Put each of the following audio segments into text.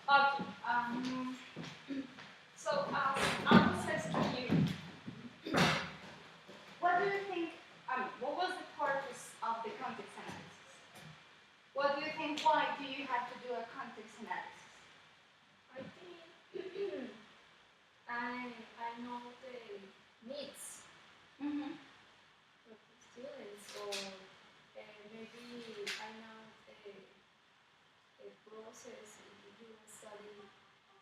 Okay. So I was asking you, what do you think? What was the purpose of the context analysis? What do you think? Why do you have to do a context analysis? I think I know the needs Mm-hmm. of the students, or maybe I know the process if you study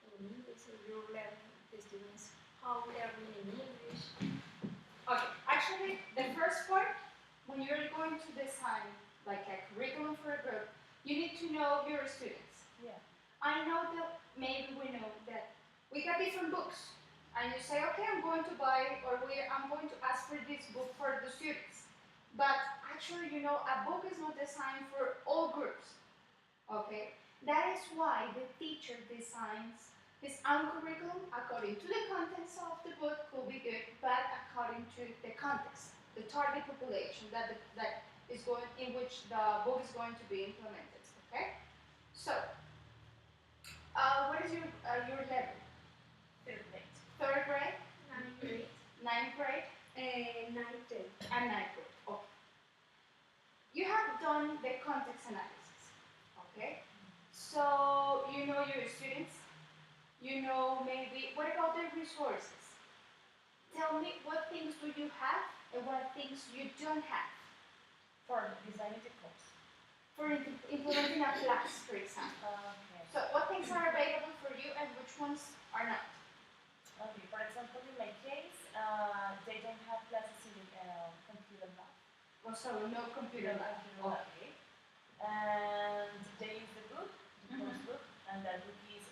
in English, or you learn the students how learning in English. Okay. Actually, the first part, when you're going to design like a curriculum for a group, you need to know your students. Yeah. I know that maybe we know that we got different books, and you say, okay, I'm going to buy, or I'm going to ask for this book for the students. But actually, a book is not designed for all groups. Okay, that is why the teacher designs his own curriculum according to the contents of the book could be good, but according to the context, the target population that is going in which the book is going to be implemented. Okay, so what is your level? Third grade. Third grade, Ninth grade. ninth grade, Ninth grade. and ninth grade. Okay. You have done the context analysis. Okay. So you know your students. You know maybe what about the resources? Tell me what things do you have and what things you don't have For designing the course. for implementing a class, for example. Okay. So what things are available for you and which ones are not? Okay. For example, in my case, they don't have classes in the computer lab. Oh, so no computer lab. Okay. And they use the book, the course Mhm. book, and that book is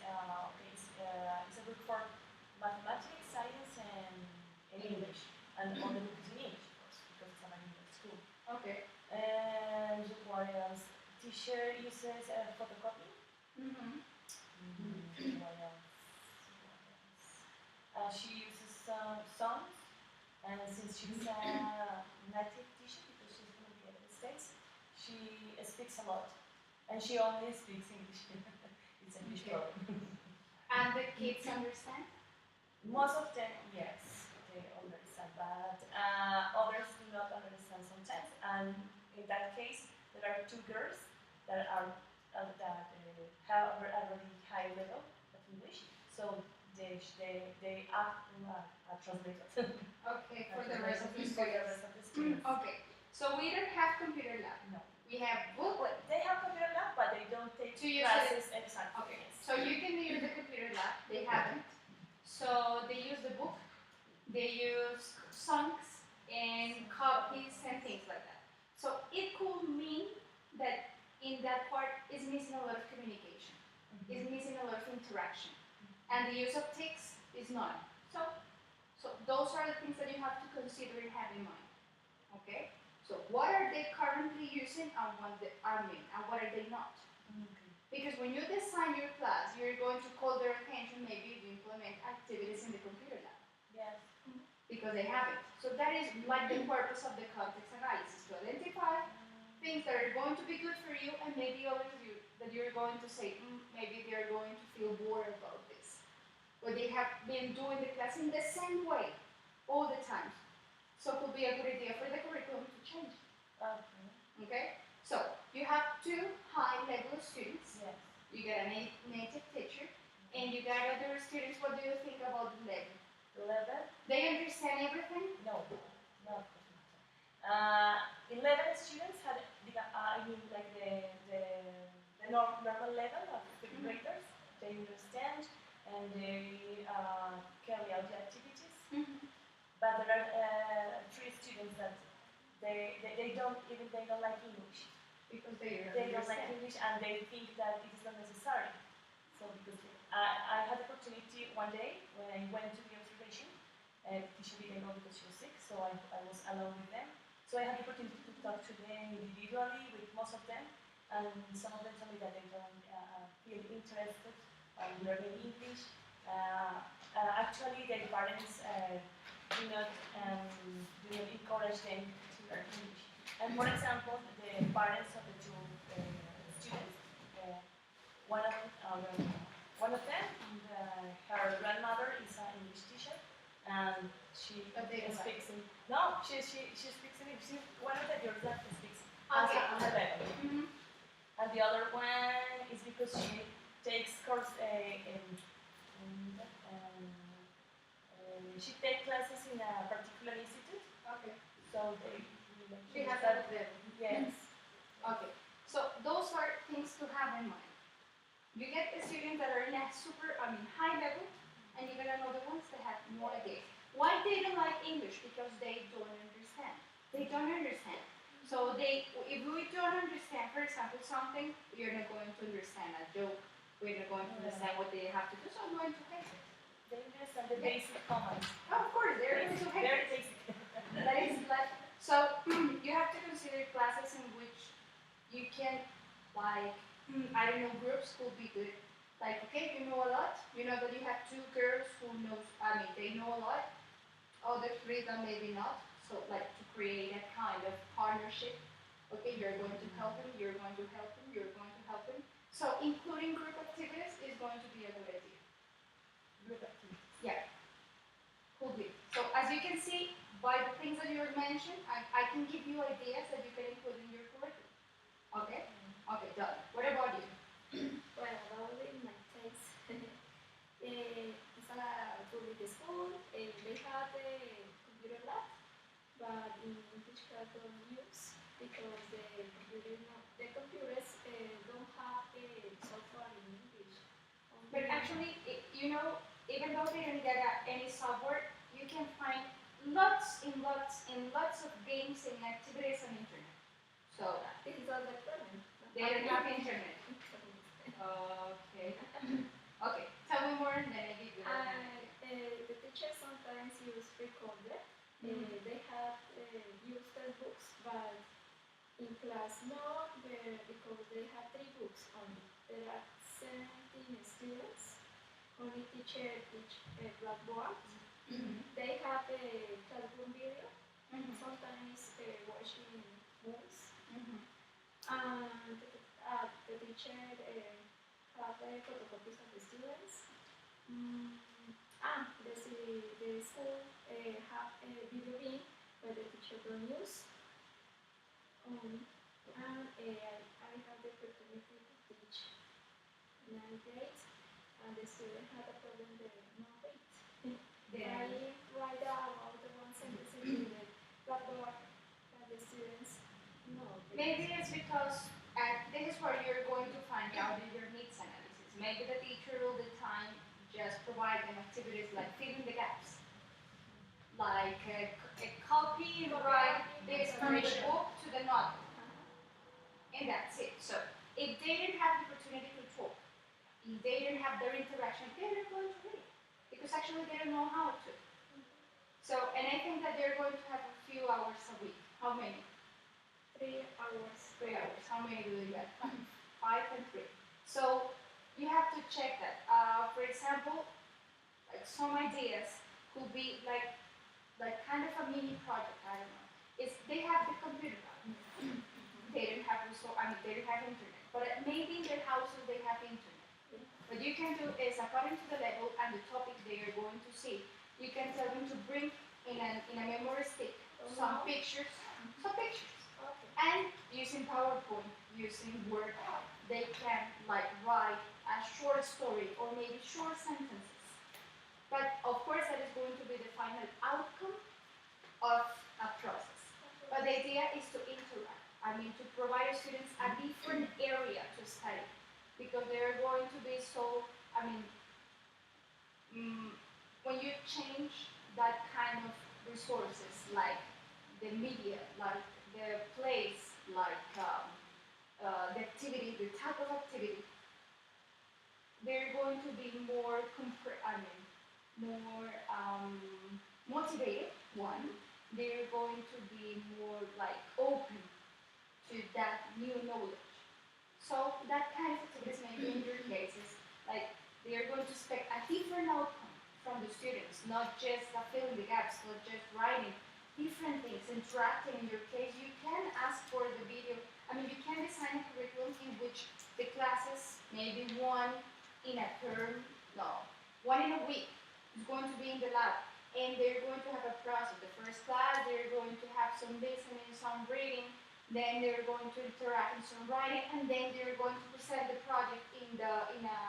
it's a book for mathematics, science, and English. And all the book is in English, of course, because it's an English school. Okay. And what else? Teacher uses a photocopy. Mm-hmm. What else? She uses some songs, and since she's a native teacher, because she's from the United States, she speaks a lot, and she only speaks English. It's a huge Okay. problem. And the kids understand? Most of them, yes, they understand, but others do not understand sometimes. And in that case, there are two girls that have a really high level of English, so they act like a translator. Okay, for the rest of the For the students. rest of the students. Okay, so we don't have computer lab. No. We have book. Well, they have computer lab, but they don't take To use classes exactly. Okay, Yes. so you can use the computer lab. They haven't. So they use the book. They use songs and copies and things like that. So it could mean that in that part is missing a lot of communication, is missing a lot of interaction, and the use of text is not. So those are the things that you have to consider and have in mind. Okay. So what are they currently using and what they are mean and what are they not? Okay. Because when you design your class, you're going to call their attention maybe if you implement activities in the computer lab. Yes. Because they haven't. So that is like the purpose of the context analysis, to identify things that are going to be good for you and maybe others that you're going to say, maybe they're going to feel bored about this. Or they have been doing the class in the same way all the time. So it could be a good idea for the curriculum to change. Okay. Okay? So you have two high-level students. Yes. You got a native teacher, and you got other students. What do you think about the level? The level? They understand everything? No, no, of course not. 11 students had, I mean, like the normal level of the graders. They understand and they carry out the activities. But there are 3 students that they don't like English. Because they don't like English and they think that it is not necessary. So because I had the opportunity one day when I went to the observation, the teacher didn't go because she was sick, so I was alone with them. So I had the opportunity to talk to them individually with most of them, and some of them told me that they don't feel interested in learning English. Actually, their parents do not encourage them to learn English. And for example, the parents of the two students, one of them, one of them, her grandmother is an English teacher, and she But they don't speaks in. No, she speaks in English. She's one of the girls that speaks as Okay. a level. Mhm. And the other one is because she takes course she takes classes in a particular institute. Okay. So She has that level. Yes. Okay. So those are things to have in mind. You get the students that are in a high level, and you get another ones that have no idea. Why they don't like English? Because they don't understand. They don't understand. So if we don't understand, for example, something, you're not going to understand a joke. We're not going to understand what they have to do, so I'm going to hate it. They understand the basic commands. Oh, of course, they're going to hate Very it. basic. That is like, so you have to consider classes in which you can, like, I don't know, groups could be good. Like, okay, you know a lot. You know that you have two girls who they know a lot. Other three that maybe not. So, like, to create a kind of partnership. Okay, you're going to help them, you're going to help them, you're going to help them. So, including group activities is going to be a good idea. Group activities. Yeah. Could be. So, as you can see, by the things that you mentioned, I can give you ideas that you can include in your curriculum. Okay? Okay, done. What about you? Well, about in my case, it's a public school. They have a computer lab, but in English class don't use because the computers don't have software in English. But actually, even though they don't get any software, you can find lots of games and activities on internet. So this is all the problem. they don't have internet. Okay. Okay. Tell me more, and then I give you. The teacher sometimes use recorder. They have used the books, but in class no, because they have 3 books only. There are 17 students. Only teacher teach blackboard. They have a classroom video. Sometimes watching movies. And the teacher have photocopies of the students. The school have a video game where the teacher don't use. And I have the opportunity to teach 9th grade, and the student had a problem with no weight. I write about the one sentence in the blackboard, and the students know. Maybe it's because this is where you're going to find out your needs analysis. Maybe the teacher all the time just provide them activities like filling the gaps, like a copy and write this from the book to the novel, and that's it. So if they didn't have the opportunity to talk, if they didn't have their interaction, they're not going to read because actually they don't know how to. So, and I think that they're going to have a few hours a week. How many? 3 hours. 3 hours. How many do you get? 5 and 3. So you have to check that. For example, like some ideas could be like kind of a mini project. I don't know. They have the computer lab. They don't have they don't have internet. But maybe in their houses they have internet. What you can do is according to the level and the topic they are going to see, you can tell them to bring in a memory stick some pictures. And using PowerPoint, using Word, they can write a short story or maybe short sentences. But of course that is going to be the final outcome of a process. But the idea is to interact. To provide students a different area to study. Because they're going to be so, when you change that kind of resources, like the media, like the place, like the activity, the type of activity, they're going to be more, motivated. One, they're going to be more open to that new knowledge. So that kind of activities maybe in your cases, they are going to expect a different outcome from the students, not just filling the gaps, not just writing different things, interacting. In your case, you can ask for the video. You can design a curriculum in which the classes, maybe 1 in a term, no, one in a week. It's going to be in the lab, and they're going to have a process. The first class, they're going to have some listening, some reading, then they're going to interact in some writing, and then they're going to present the project in a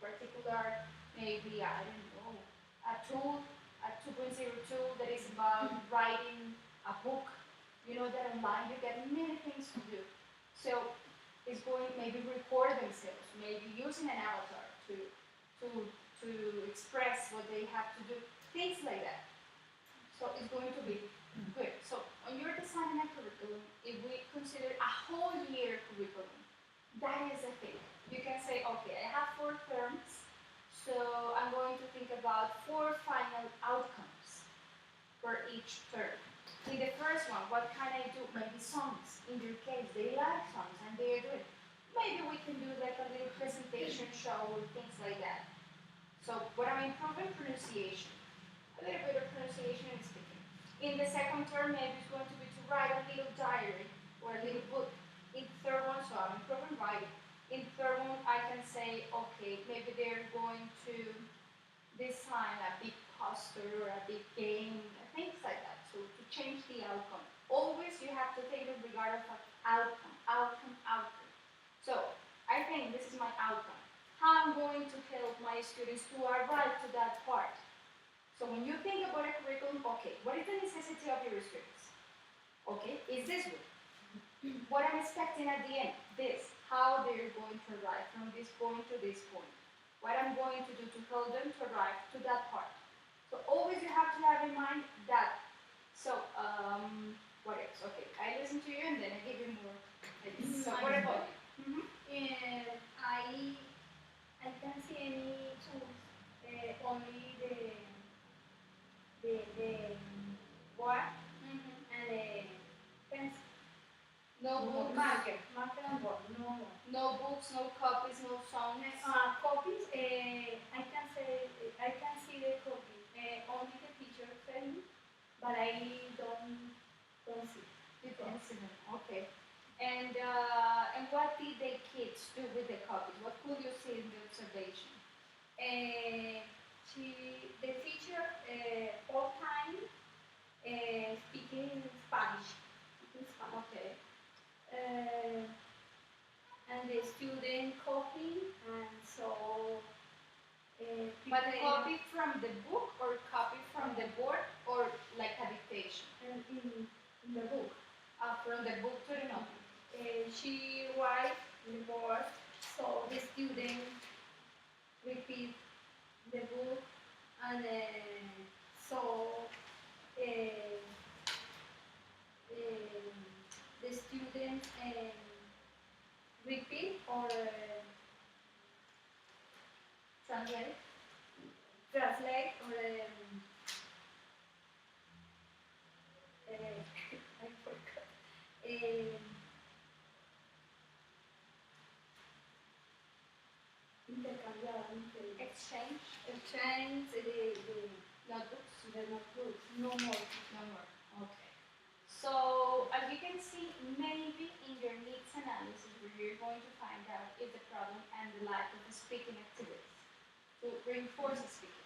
particular, maybe I don't know, a tool, a 2.0 tool that is about writing a book. You know that online you get many things to do. So it's going maybe record themselves, maybe using an avatar to to express what they have to do, things like that. So it's going to be good. So when you're designing a curriculum, if we consider a whole year curriculum, that is a thing. You can say, okay, I have 4 terms, so I'm going to think about 4 final outcomes for each term. In the first one, what can I do? Maybe songs. In your case, they like songs and they are doing. Maybe we can do like a little presentation show or things like that. So, what I'm improving pronunciation, a little bit of pronunciation and speaking. In the second term, maybe it's going to be to write a little diary or a little book. In the third one, so I'm improving writing. In the third one, I can say, okay, maybe they're going to design a big poster or a big game, things like that, so to change the outcome. Always you have to take it regard of outcome, outcome, outcome. So I think this is my outcome. How I'm going to help my students to arrive to that part. So when you think about a curriculum, okay, what is the necessity of your students? Okay, is this one? What I'm expecting at the end, this, how they're going to arrive from this point to this point. What I'm going to do to help them to arrive to that part. So always you have to have in mind that. So, what else? Okay, I listen to you and then I give you more. So what about you? I can see any tools, only the board and the pencil. No books, Marker and board, no more. no books, no copies, no songs. Copies, I can see the copy. Only the teacher tell me, but I don't see. You can see them. Okay. And what did the kids do with the copies? What could you see in the observation? The teacher all time speaking Spanish. Okay. And the student copy, and so. But copy from the book or copy from the board or like a dictation? In the book. From the book to the notebook. She write the board, so the student repeat the book, and so the student repeat or Translate. translate or I forgot. Intercambiar, Exchange. exchange the Notebooks. notebooks. No more. No more. Okay. So as you can see, maybe in your needs analysis, where you're going to find out if the problem and the lack of the speaking activities to reinforce the speaking.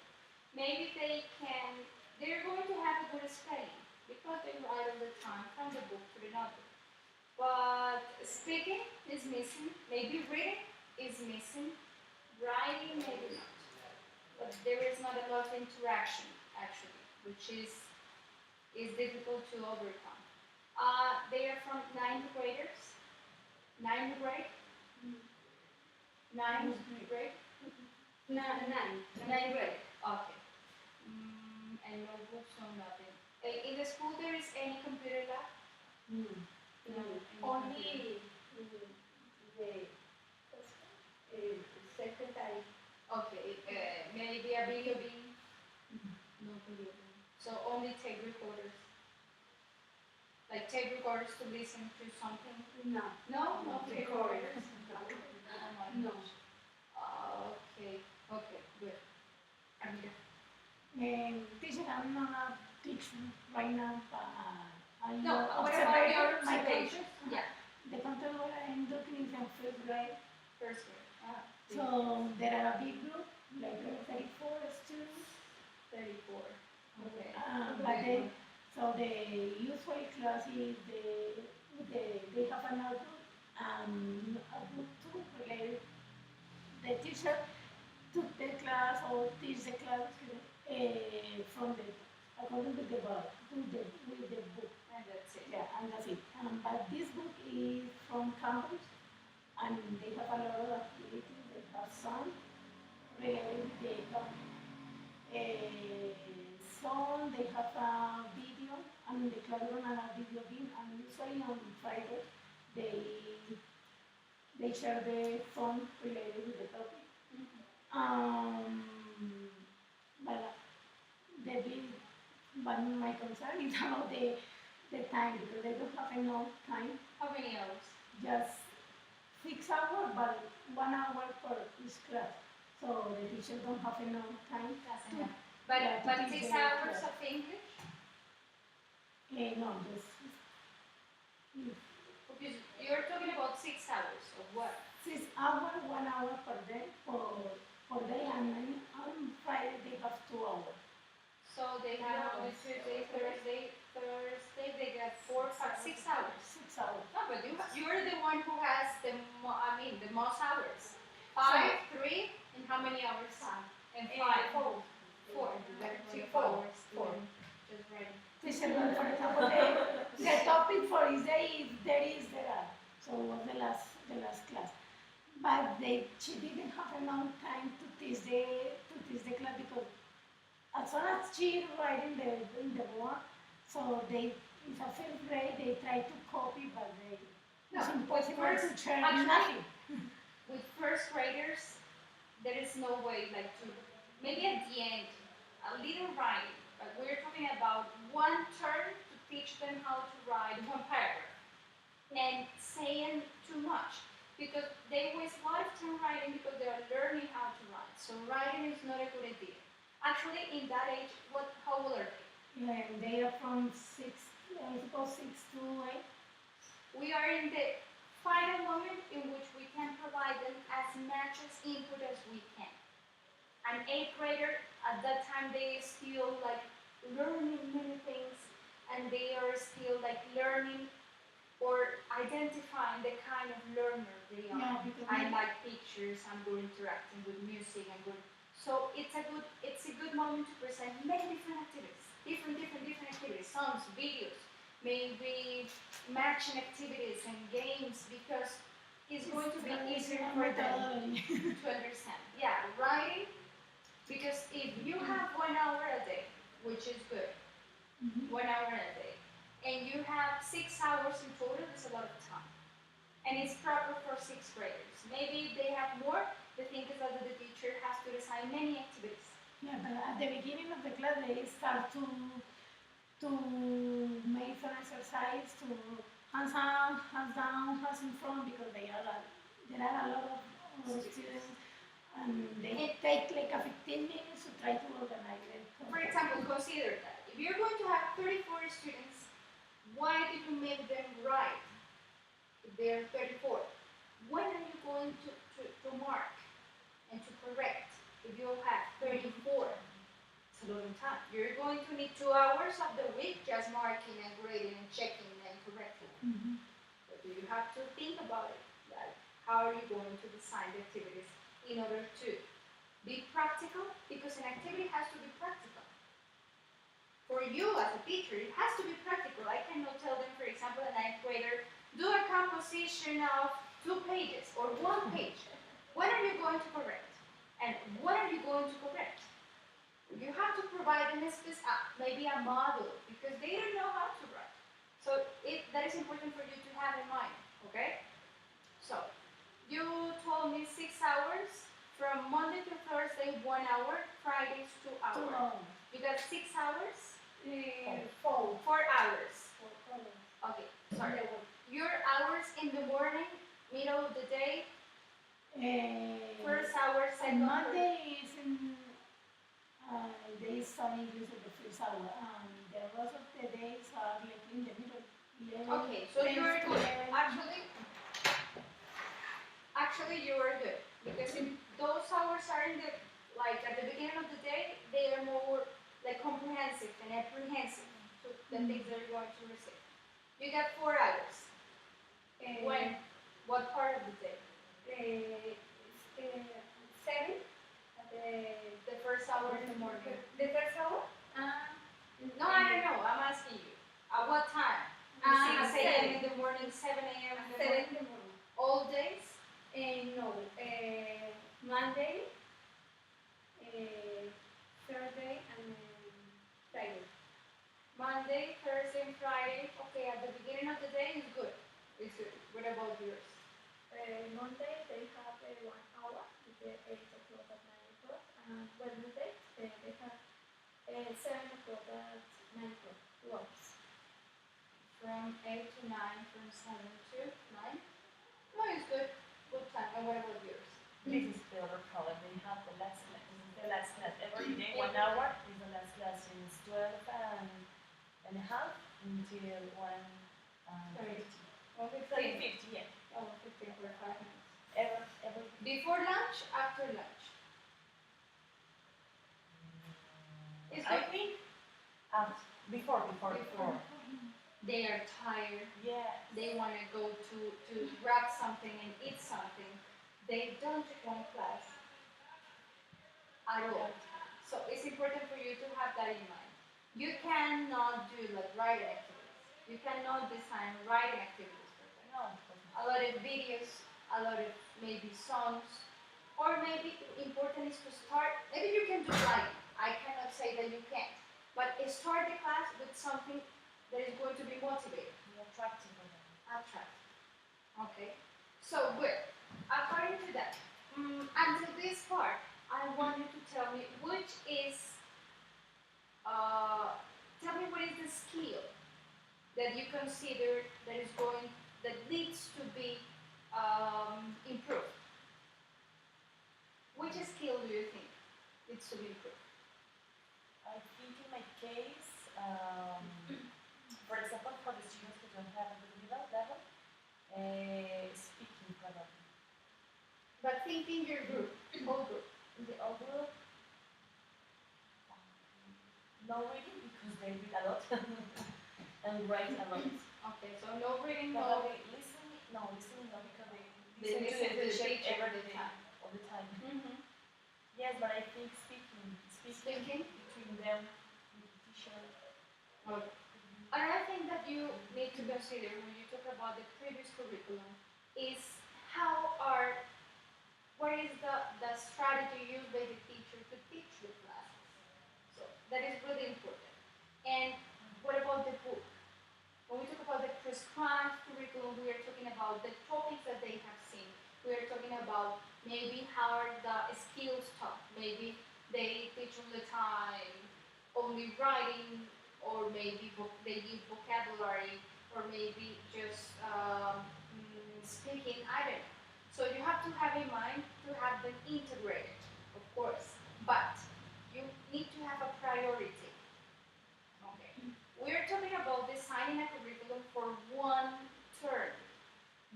Maybe they're going to have a good spelling because they write all the time from the book to the notebook. But speaking is missing. Maybe reading is missing. Writing maybe not. But there is not a lot of interaction actually, which is difficult to overcome. They are from 9th graders. 9th grade. 9th grade. Nine. 9th grade. Okay. And no books, no nothing. In the school, there is any computer lab? No. Only the secretary. Okay. Maybe a video beam. No video beam. So only tape recorders. Like tape recorders to listen to something. No. No, no tape recorders. No. Okay. Okay. Good. Amira. Teacher, I'm not teaching right now, but No. What about your my observations? courses. Yeah. The content what I'm looking is in first grade. First grade. So there are a big group, like 34 students. 34. Okay. But so the usual class is they have a notebook, a book too related. The teacher took the class or teach the class from the according to the book, with the book. And that's it. Yeah, and that's it. But this book is from campus, and they have a lot of activities. They have some related with the topic. Some they have a video, and the classroom and a video beam, and usually on Friday they share the fun related with the topic. But the big, but my concern is about the time because they don't have enough time. How many hours? Just 6 hours, but 1 hour per each class. So the teacher don't have enough time. That's to- enough. But Yeah, to but teach 6 the hours class. of English? No, just Because you're talking about 6 hours of what? 6 hours, 1 hour per day for day, and then on Friday they have 2 hours. So they have on Tuesday, Thursday, they get 4, 5, 6 hours. 6 hours. No, but you're the one who has the most hours. 5, 3, and how many hours? And 5, 4. 4. Four. Just right. Teacher, but for example, the topic for this day is there are. So was the last class. But she didn't have enough time to teach the class because as soon as she write in the board, so it's a first grade, they try to copy, but No, it's with impossible to first- share actually- nothing. With first graders, there is no way like to maybe at the end a little writing, but we're talking about one term to teach them how to write one paragraph, and saying too much because they waste a lot of time writing because they are learning how to write. So writing is not a good idea. Actually, in that age, how old are they? Yeah, and they are from 6, I suppose 6 to 8. We are in the final moment in which we can provide them as much as input as we can. An 8th grader, at that time, they still like learning many things, and they are still like learning or identifying the kind of learner they are. Yeah, because I like pictures. I'm good interacting with music. I'm good. So it's a good moment to present many different activities, different activities, songs, videos, maybe matching activities and games because it's going to be easier for them to understand. Yeah, writing, because if you have 1 hour a day, which is good, 1 hour a day, and you have 6 hours in total, it's a lot of time. And it's proper for 6th graders. Maybe they have more. The thing is that the teacher has to design many activities. Yeah, but at the beginning of the class, they start to make some exercise to hands up, hands down, hands in front because there are a lot of students and they take like a 15 minutes to try to organize it. For example, consider that. If you're going to have 34 students, why did you make them write? If they're 34. When are you going to mark and to correct if you have 34? It's a lot of time. You're going to need 2 hours of the week just marking and grading and checking and correcting. But you have to think about it. Like, how are you going to design the activities in order to be practical? Because an activity has to be practical. For you as a teacher, it has to be practical. I cannot tell them, for example, a 9th grader, do a composition of 2 pages or 1 page. When are you going to correct? And what are you going to correct? You have to provide them maybe a model because they don't know how to write. So that is important for you to have in mind, okay? So you told me 6 hours, from Monday to Thursday 1 hour, Fridays 2 hours. You got 6 hours? 4 hours. Okay, sorry. Your hours in the morning, middle of the day, first hour, And second hour. Monday is they study usually the first hour, and the rest of the days are like in the middle. 11, Okay, so 10 you're to good. 11. Actually, you are good because those hours are in the, like at the beginning of the day, they are more like comprehensive and apprehensive to the things that you're going to receive. You get 4 hours. When? What part of the day? 7 at The first hour in the morning. the first hour. No, I don't know. I'm asking you. At what time? 6 a.m. in the morning, 7 a.m. in the 7 morning. in the morning. All days? No, Monday, Thursday, and Friday. Monday, Thursday, and Friday. Okay, at the beginning of the day is good. It's good. What about yours? Monday they have 1 hour, it's 8 o'clock at 9 o'clock, and Wednesday they have 7 o'clock at 9 o'clock, 2 hours. From 8 to 9, from 7 to 9? No, it's good. Good time. And what about yours? This is the other problem. They have the last class. This is the last class every day. 1 hour is the last class. It's 12 and a half until 1:50. 1:15. 3:50, yeah. Oh, 15 for 5 minutes. Every Before lunch, after lunch. It's I good. think before. They are tired. Yeah. They want to go to grab something and eat something. They don't want class at all. So it's important for you to have that in mind. You cannot do like writing activities. You cannot design writing activities for them. No. A lot of videos, a lot of maybe songs, or maybe important is to start. Maybe you can do writing. I cannot say that you can't, but start the class with something that is going to be motivating. Be attractive for them. Attract. Okay. So good. According to that, until this part, I want you to tell me which is. Tell me what is the skill that you consider that needs to be improved. Which skill do you think needs to be improved? I think in my case, for example, for the students who don't have a good level, speaking probably. But thinking your group, whole group. In the old group, no reading because they read a lot and write a lot. Okay, so no reading, no. Probably listening, no because they They listen to the teacher all every the day, time. all the time. Mm-hmm. Yes, but I think speaking Speaking. between them, with the teacher. Okay. Another thing that you need to consider when you talk about the previous curriculum is what is the strategy used by the teacher to teach the classes. So that is really important. And what about the book? When we talk about the prescribed curriculum, we are talking about the topics that they have seen. We are talking about maybe how are the skills taught. Maybe they teach all the time only writing, or maybe they give vocabulary, or maybe just speaking. I don't know. So you have to have in mind to have them integrated, of course, but you need to have a priority. Okay. We're talking about designing a curriculum for 1 term.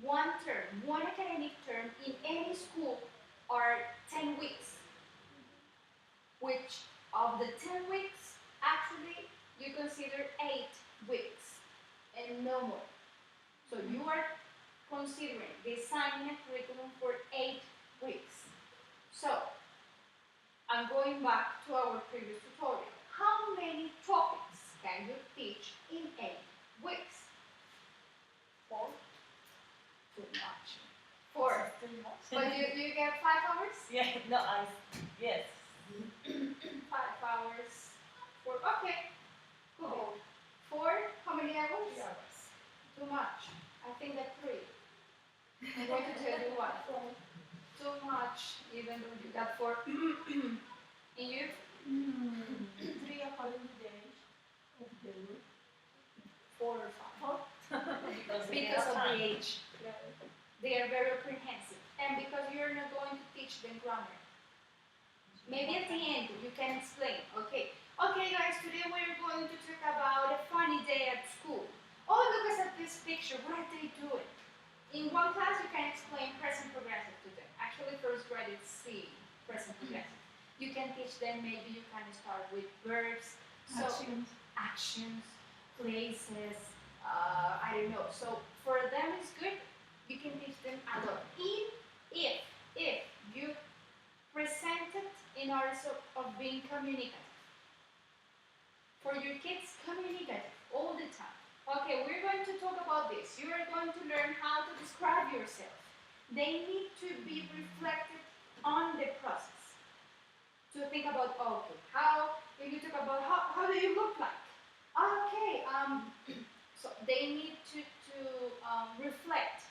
1 term, 1 academic term in any school are 10 weeks. Which of the 10 weeks, actually, you consider 8 weeks and no more. So you are considering designing a curriculum for 8 weeks. So, I'm going back to our previous tutorial. How many topics can you teach in 8 weeks? 4? Too much. 4. Too much. But you get 5 hours? Yeah, no, yes. 5 hours. 4. Okay. Cool. 4. How many hours? 3 hours. Too much. I think that 3. I'm going to tell you what. Too much, even though you got 4. And you? 3 according to the age of the group. 4 or 5. Because Because of time. the age. They are very comprehensive. And because you're not going to teach them grammar. Maybe at the end you can explain, okay, guys, today we're going to talk about a funny day at school. Oh, look at this picture, what are they doing? In one class you can explain present progressive to them. Actually, actually first grade is C, present progressive. You can teach them, maybe you can start with verbs, so Actions. actions, places, I don't know. So for them it's good. You can teach them a lot. If you present it in order of being communicative. For your kids, communicative all the time. Okay, we're going to talk about this. You are going to learn how to describe yourself. They need to be reflected on the process. To think about, okay, how, if you talk about how do you look like? Okay, so they need to reflect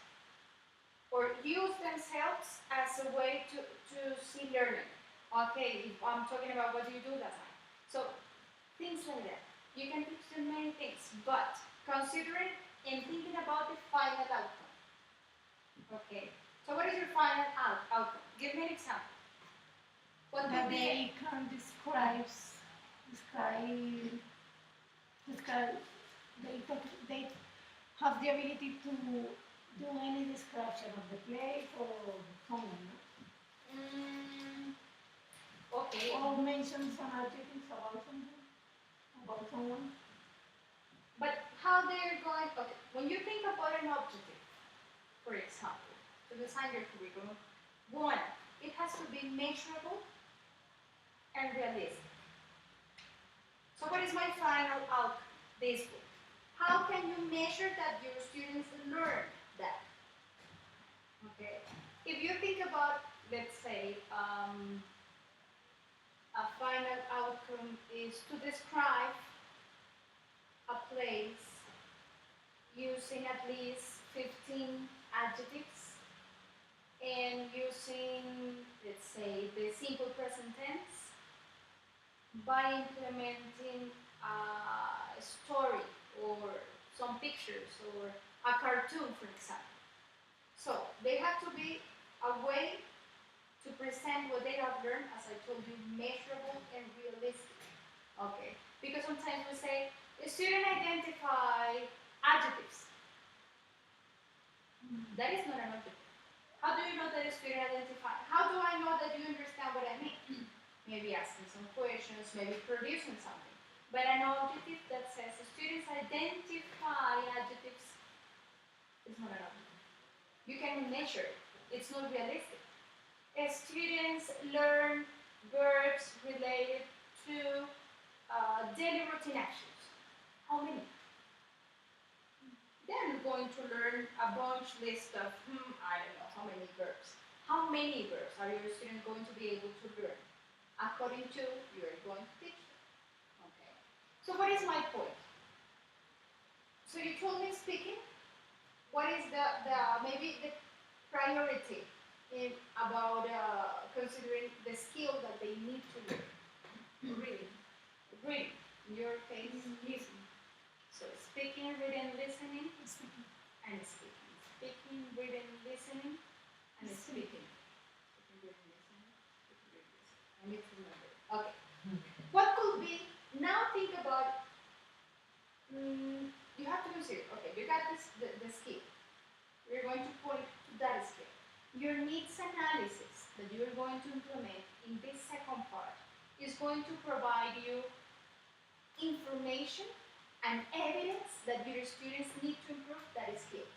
or use themselves as a way to see learning. Okay, if I'm talking about what do you do that time. So things like that. You can teach them many things, but considering and thinking about the final outcome. Okay, so what is your final outcome? Give me an example. What That would be they can describe, they have the ability to do any description of the place or someone, no? okay. Or mention some adjectives about something, about someone. But how they're going, okay, when you think about an objective, for example, to design your curriculum, one, it has to be measurable and realistic. So what is my final outcome? This book. How can you measure that your students learn that? Okay. If you think about, let's say, a final outcome is to describe a place using at least 15 adjectives and using, let's say, the simple present tense by implementing a story or some pictures or a cartoon, for example. So they have to be a way to present what they have learned, as I told you, measurable and realistic. Okay, because sometimes we say, the student identify adjectives. That is not an objective. How do you know that a student identify? How do I know that you understand what I mean? Maybe asking some questions, maybe producing something. But an objective that says students identify adjectives is not an objective. You can measure it. It's not realistic. Students learn verbs related to daily routine actions. How many? They're going to learn a bunch list of, I don't know, how many verbs. How many verbs are your students going to be able to learn? According to, you're going to teach them. Okay. So what is my point? So you told me speaking. What is the maybe the priority about considering the skill that they need to learn? Reading. Reading. In your case, listening. So speaking, reading, listening, and speaking. Speaking, reading, listening, and speaking. Speaking, reading, listening, speaking, reading, listening. I need to remember. Okay. What could be, now think about, you have to consider, okay, you got this, the skill. You're going to point to that skill. Your needs analysis that you're going to implement in this second part is going to provide you information and evidence that your students need to improve that skill,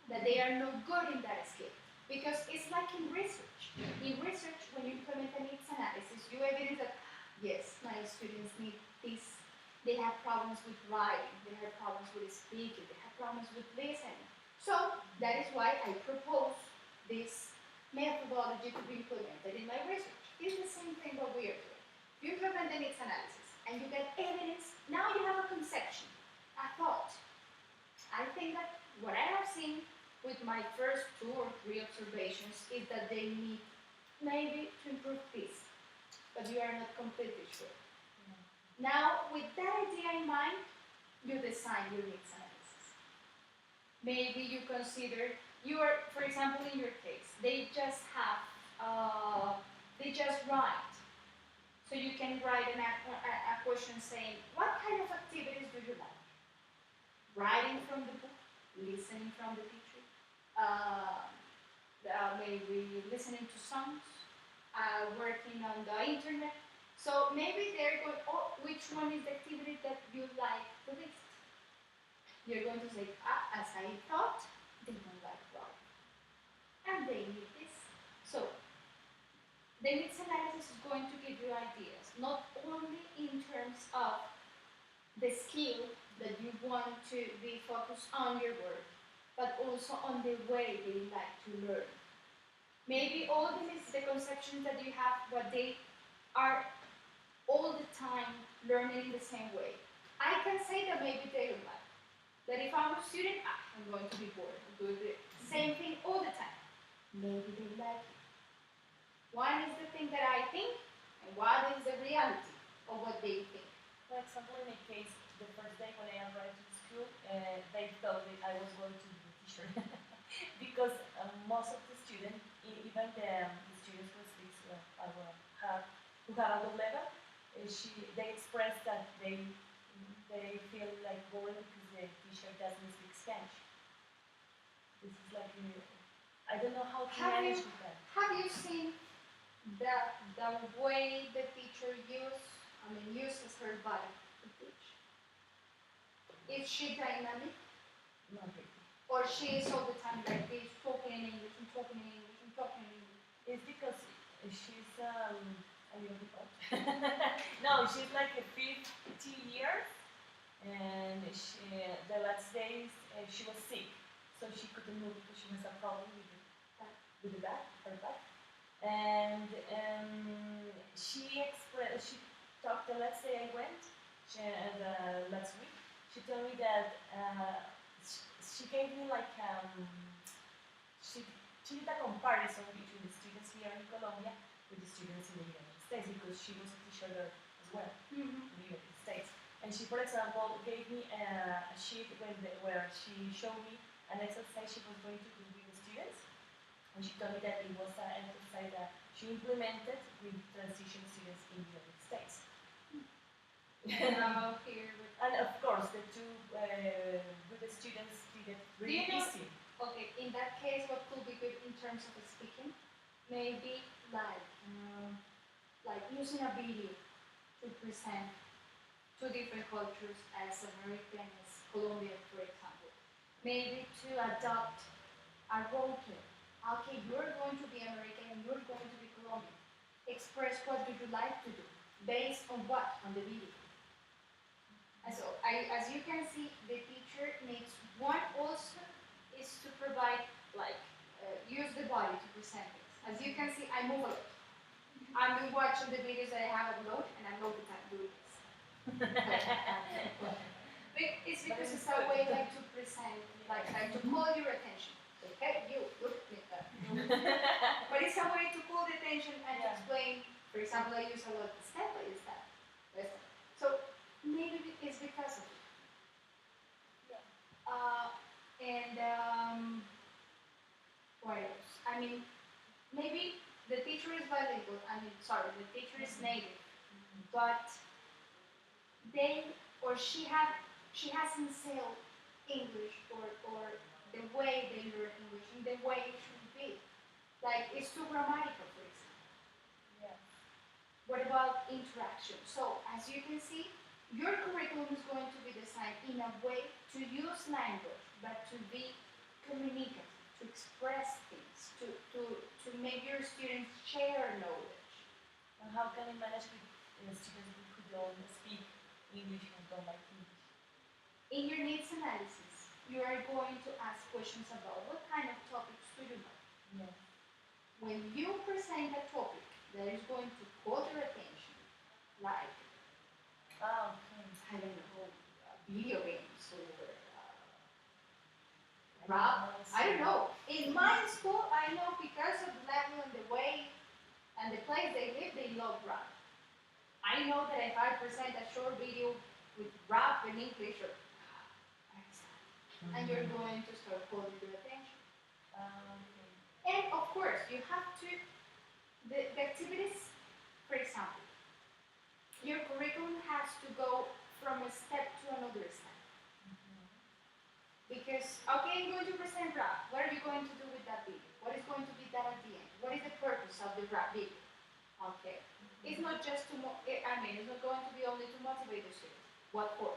that they are no good in that skill. Because it's like in research. In research, when you implement a needs analysis, you evidence that, yes, my students need this. They have problems with writing, they have problems with speaking, they have problems with listening. So that is why I propose this methodology to be implemented in my research. It's the same thing what we are doing. You implement the needs analysis and you get evidence, now you have a conception, a thought. I think that what I have seen with my first 2 or 3 observations is that they need maybe to improve this, but you are not completely sure. Now, with that idea in mind, you design your needs analysis. Maybe you consider, for example, in your case, they just write. So you can write a question saying, what kind of activities do you like? Writing from the book, listening from the teacher, maybe listening to songs, working on the internet. So maybe they're going, oh, which one is the activity that you like the least? You're going to say, as I thought, they don't like drawing. And they need this. So the needs analysis is going to give you ideas, not only in terms of the skill that you want to be focused on your work, but also on the way they like to learn. Maybe all the misconceptions that you have, but they are all the time learning in the same way. I can say that maybe they don't like. That if I'm a student, I'm going to be bored. Do the same thing all the time. Maybe they like it. One is the thing that I think, and one is the reality of what they think. For example, in my case, the first day when I arrived to the school, they thought that I was going to be a teacher because most of the students, even the students who speak who have a good level, they express that they feel like boring because the teacher doesn't speak Spanish. This is like I don't know how to manage with that. Have you seen the way the teacher uses her body to teach? Is she dynamic? Not really. Or she is all the time like this, talking in English and talking in English and talking in English? It's because she's a little bit old. No, she's like 50 years, and the last days she was sick, so she couldn't move because she has a problem with the back, her back. And she talked the last day I went, last week. She told me that she gave me like she did a comparison between the students here in Colombia with the students in the United States because she was a teacher there as well in the United States. And she, for example, gave me a sheet where she showed me an exercise she was going to do with the students. And she told me that it was an exercise that she implemented with transition students in the United States. And of course, the two with the students did it really easy. Okay, in that case, what could be good in terms of speaking? Maybe like using a video to present two different cultures as American as Colombian, for example. Maybe to adopt a role play. Okay, you're going to be American and you're going to be Colombian. Express what would you like to do based on what on the video. And so, as you can see, the teacher needs one also is to provide use the body to present things. As you can see, I move a lot. I've been watching the videos that I have uploaded, and I know that I'm doing this. But it's because it's a way to present, like to call your attention. Okay, you look at that. But it's a way to call the attention and to explain. For example, I use a lot of step by step. So maybe it's because of it. What else? I mean, maybe the teacher is bilingual. The teacher is native, but they or she hasn't said English or the way they learn English in the way it should be. Like it's too grammatical, for example. Yeah. What about interaction? So as you can see, your curriculum is going to be designed in a way to use language, but to be communicative, to express things, to make your students share knowledge. And how can you manage with students who don't speak English and don't like English? In your needs analysis, you are going to ask questions about what kind of topics do you know. Yeah. When you present a topic that is going to call their attention, like I don't know, video games or rap. I don't know. In my school, I know because of the level and the way and the place they live, they love rap. I know that if I present a short video with rap in English or and you're going to start calling your attention. And of course, you have to the activities. For example, your curriculum has to go from a step to another step. Because, okay, I'm going to present rap. What are you going to do with that video? What is going to that at the end. What is the purpose of the rap video? Okay. It's not just to, it's not going to be only to motivate the students. What for?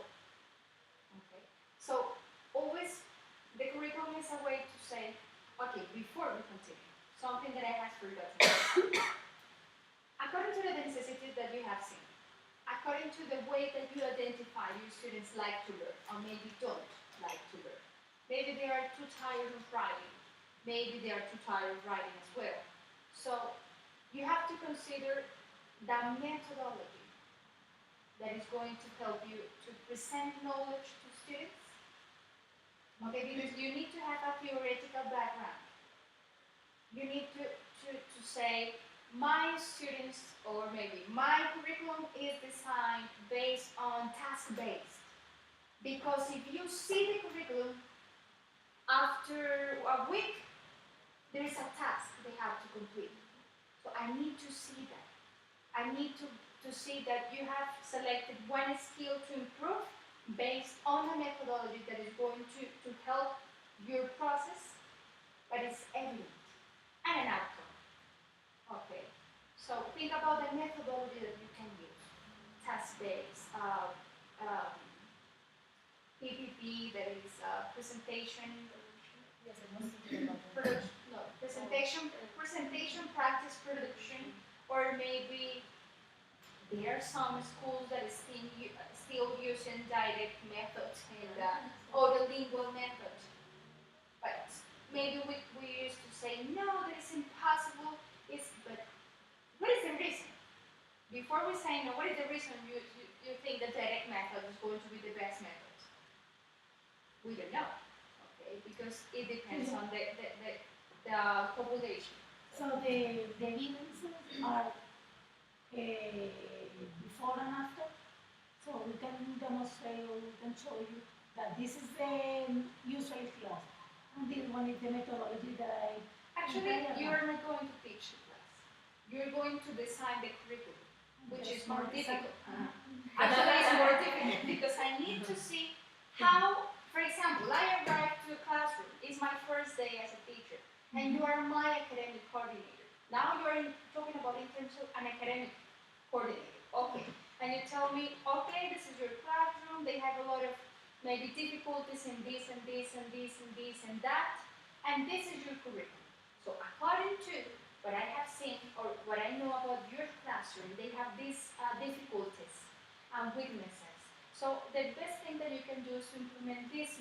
Okay. So always the curriculum is a way to say, okay, before we continue, something that I have forgotten. According to the necessities that you have seen, according to the way that you identify your students like to learn, or maybe don't like to learn. Maybe they are too tired of writing. Maybe they are too tired of writing as well. So you have to consider the methodology that is going to help you to present knowledge to students. Okay, because you need to have a theoretical background. You need to say, my students, or maybe my curriculum is designed based on task-based. Because if you see the curriculum, after a week, there is a task they have to complete. So I need to see that. I need to see that you have selected one skill to improve based on a methodology that is going to help your process, but it's evident, and an outcome. Okay, so think about the methodology that you can use. Task-based, PPP, that is presentation, Yes, I was thinking about that. production, no, presentation, practice, production, or maybe there are some schools that is still using direct methods and or the lingual method. But maybe we used to say, no, that is impossible. But what is the reason? Before we say no, what is the reason you think the direct method is going to be the best method? We don't know, okay, because it depends on the population. So the evidences are before and after. So we can demonstrate or we can show you that this is the usual class. And this one is the methodology that Actually, you are not going to teach the class. You're going to design the curriculum, which is more difficult. Actually, it's more difficult because I need to see how, for example, I arrived to a classroom. It's my first day as a teacher, and you are my academic coordinator. Now you are talking about in terms of an academic coordinator. Okay, and you tell me, okay, this is your classroom. They have a lot of maybe difficulties in this and this and this and this and that, and this is your curriculum. So according to what I have seen or what I know about your classroom, they have these difficulties and weaknesses. So the best thing that you can do is to implement this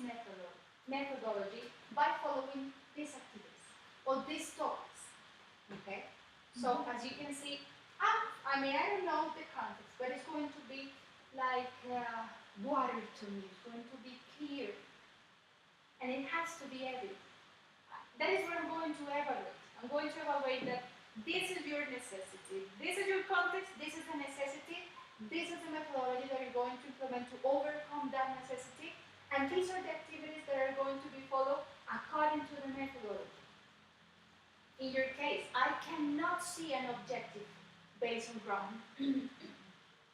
methodology by following these activities or these topics. Okay? So as you can see, I don't know the context, but it's going to be like water to me. It's going to be clear. And it has to be evident. That is what I'm going to evaluate. I'm going to evaluate that this is your necessity. This is your context. This is the necessity. This is the methodology that you're going to implement to overcome that necessity. And these are the activities that are going to be followed according to the methodology. In your case, I cannot see an objective based on grammar.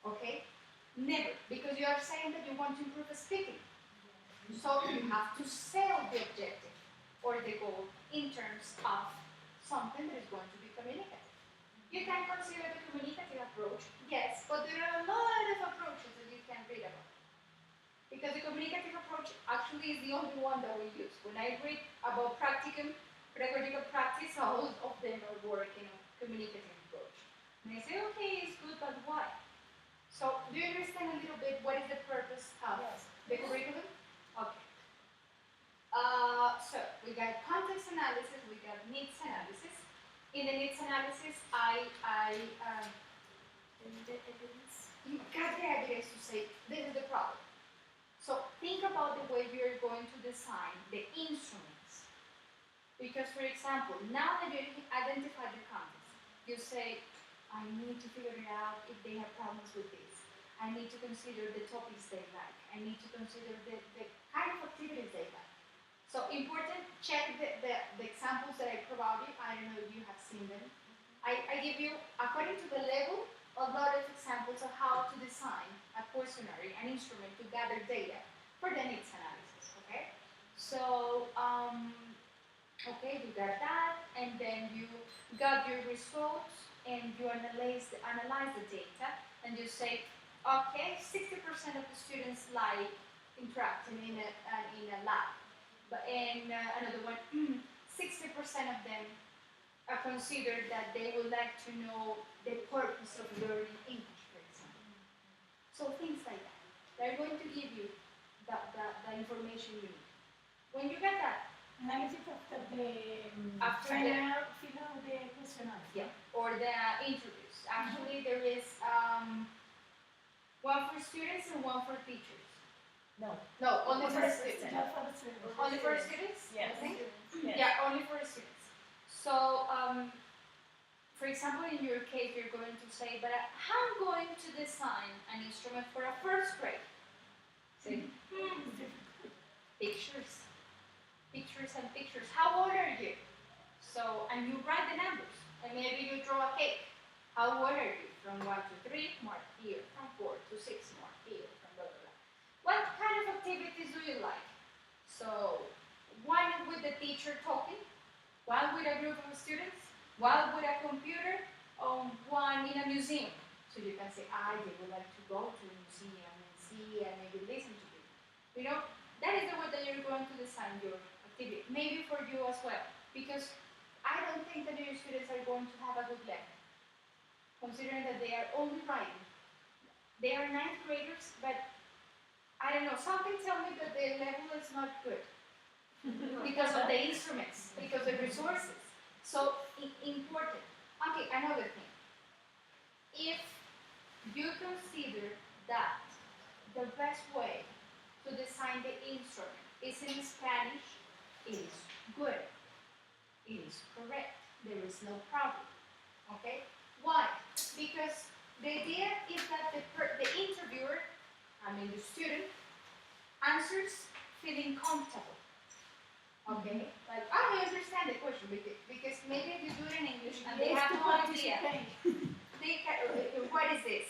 Okay? Never. Because you are saying that you want to improve speaking. So you have to sell the objective or the goal in terms of something that is going to be communicative. You can consider the communicative approach, yes, but there are a lot of approaches that you can read about. Because the communicative approach actually is the only one that we use. When I read about practicum, pedagogical practice, all of them are working on communicative approach. And I say, okay, it's good, but why? So, do you understand a little bit what is the purpose of the curriculum? Okay. So, we got context analysis, we got needs analysis. In the needs analysis, The evidence. you got the evidence to say, this is the problem. So, think about the way you're going to design the instruments. Because, for example, now that you identify the context, you say, I need to figure it out if they have problems with this. I need to consider the topics they like. I need to consider the kind of activities they like. So important, check the examples that I provided. I don't know if you have seen them. I give you, according to the level, a lot of examples of how to design a questionnaire, an instrument to gather data for the needs analysis, okay? So, Okay, you got that, and then you got your results, and you analyze the data, and you say, okay, 60% of the students like interacting in a lab, but and another one, 60% of them consider that they would like to know the purpose of learning English, for example. So things like that. They're going to give you the information you need. When you get that, Analysis after the After fill out the questionnaire. yeah, or the interviews. Actually, there is one for students and one for teachers. No. No, only for Just students. for the students. Only for students? Yes. I think? Yes. Yeah, only for students. So, for example, in your case, you're going to say, but how I'm going to design an instrument for a first grade? Say, pictures. Pictures and pictures. How old are you? So, and you write the numbers. And maybe you draw a cake. How old are you? From 1 to 3, mark here. From 4 to 6, mark here. From blah, blah, blah. What kind of activities do you like? So, one with the teacher talking, one with a group of students, one with a computer, one in a museum. So you can say, they would like to go to a museum and see and maybe listen to people. You know, that is the way that you're going to design your activity. Maybe for you as well. Because I don't think that your students are going to have a good level. Considering that they are only writing. They are 9th graders, but I don't know, something tells me that their level is not good. Because of the instruments, because of the resources. So important. Okay, another thing. If you consider that the best way to design the instrument is in Spanish, it is good. It is correct. There is no problem. Okay? Why? Because the idea is that the interviewer, the student, answers feeling comfortable. Okay? Like, I understand the question because maybe if you do it in English and they have no idea, they can, what is this?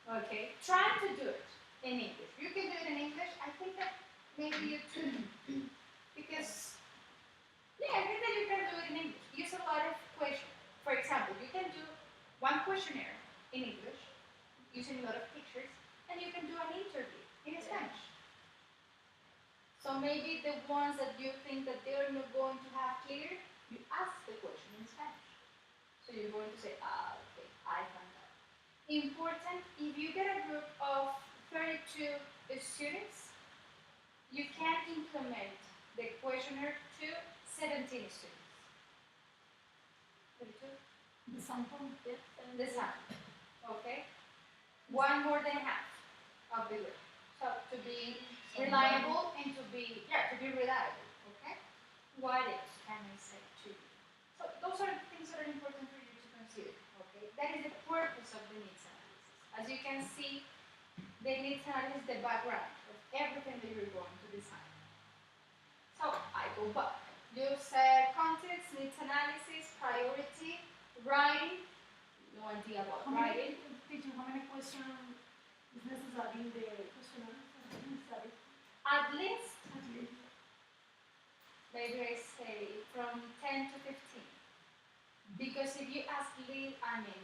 Okay? Try to do it in English. You can do it in English. I think that maybe you too. Because, I think that you can do it in English. Use a lot of questions. For example, you can do one questionnaire in English using a lot of pictures, and you can do an interview in Spanish. So maybe the ones that you think that they're not going to have clear, you ask the question in Spanish. So you're going to say, okay, I found out. Important, if you get a group of 32 students, you can implement the questionnaire to 17 students. 32? The sample. The sample. Okay? One more than half of the group. So to be reliable and to be reliable. Okay? What else can I say to you? So those are the things that are important for you to consider. Okay? That is the purpose of the needs analysis. As you can see, the needs analysis is the background of everything that you're going to design. So I go back. You said context, needs analysis, priority, writing. No idea about writing. Teacher, how many questions is necessary in the questionnaire? At least, At least. maybe I say from 10 to 15. Because if you ask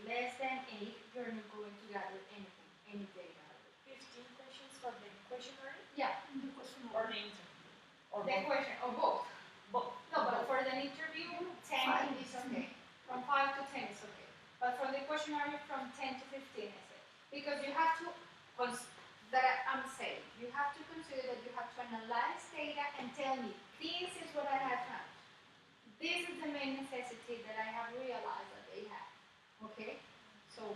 less than 8, you're not going to gather anything, any data. 15 questions for the questionnaire Yeah, The questionnaire. or the interview? Or the both? question, or both. Both. No, but for the interview, 10 is okay. From 5 to 10 is okay. But for the questionnaire, from 10 to 15 is it. Because you have to, I'm saying, you have to consider that you have to analyze data and tell me, this is what I have found. This is the main necessity that I have realized that they have. Okay? So